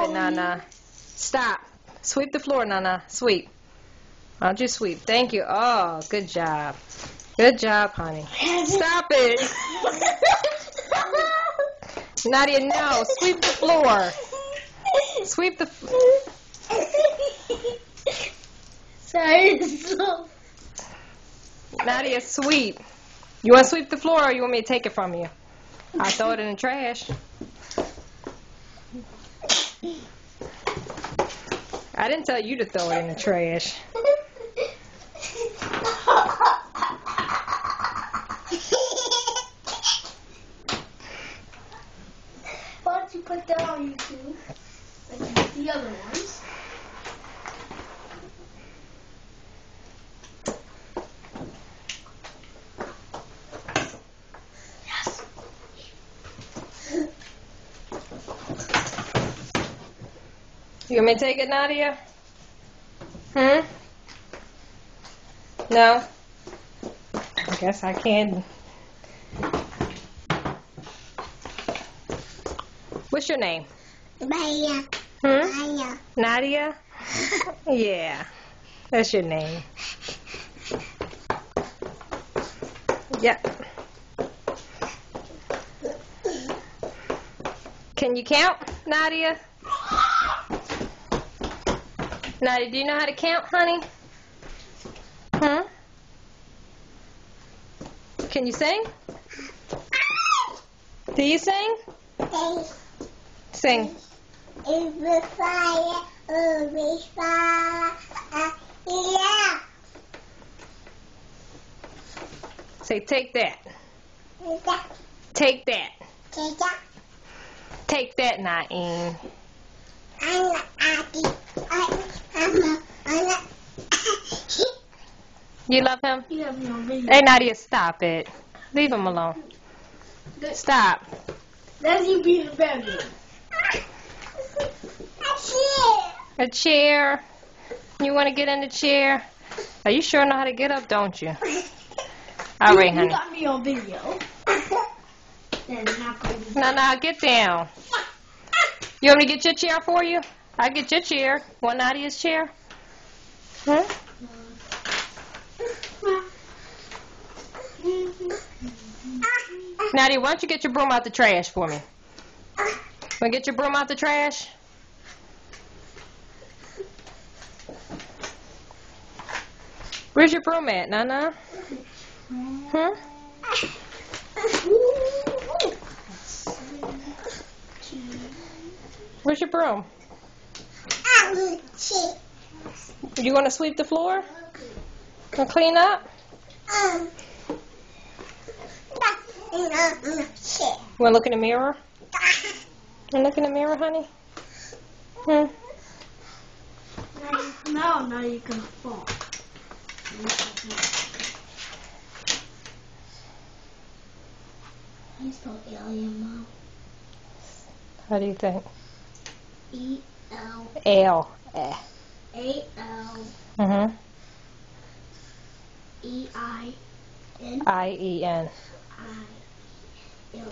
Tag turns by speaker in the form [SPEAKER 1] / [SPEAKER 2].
[SPEAKER 1] Nana. Stop. Sweep the floor, Nana. Sweep. Why don't you sweep? Thank you. Oh, good job. Good job, honey. Stop it. Nadia, no. Sweep the floor. Sweep the
[SPEAKER 2] Sorry.
[SPEAKER 1] Nadia, sweep. You want to sweep the floor or you want me to take it from you? I'll throw it in the trash. I didn't tell you to throw it in the trash.
[SPEAKER 2] Why don't you put that on YouTube? Like the other ones. Yes.
[SPEAKER 1] You want me to take it, Nadia? No? I guess I can. What's your name?
[SPEAKER 2] Maya.
[SPEAKER 1] Maya. Nadia? Yeah. That's your name. Yep. Can you count, Nadia? Nadia, do you know how to count, honey? Can you sing? Do you sing? Sing. Say, take that. Take that. Take that, Naeem. You love him?
[SPEAKER 2] You have no video.
[SPEAKER 1] Hey, Nadia, stop it. Leave him alone. Stop.
[SPEAKER 2] That's you being a baby.
[SPEAKER 1] A chair. You want to get in the chair? Are you sure know how to get up, don't you? All right, honey.
[SPEAKER 2] You got me on video.
[SPEAKER 1] No, get down. You want me to get your chair for you? I'll get your chair. Want Nadia's chair? Nadia, why don't you get your broom out the trash for me? Want to get your broom out the trash? Where's your broom at, Nana? Where's your broom? You want to sweep the floor? And clean up? You want to look in the mirror? And look in the mirror, honey?
[SPEAKER 2] Now you can fall. How do you spell alien, Mom?
[SPEAKER 1] How do you think?
[SPEAKER 2] E-L.
[SPEAKER 1] L.
[SPEAKER 2] A-L. E-I-N.
[SPEAKER 1] I-E-N.
[SPEAKER 2] I-Alien.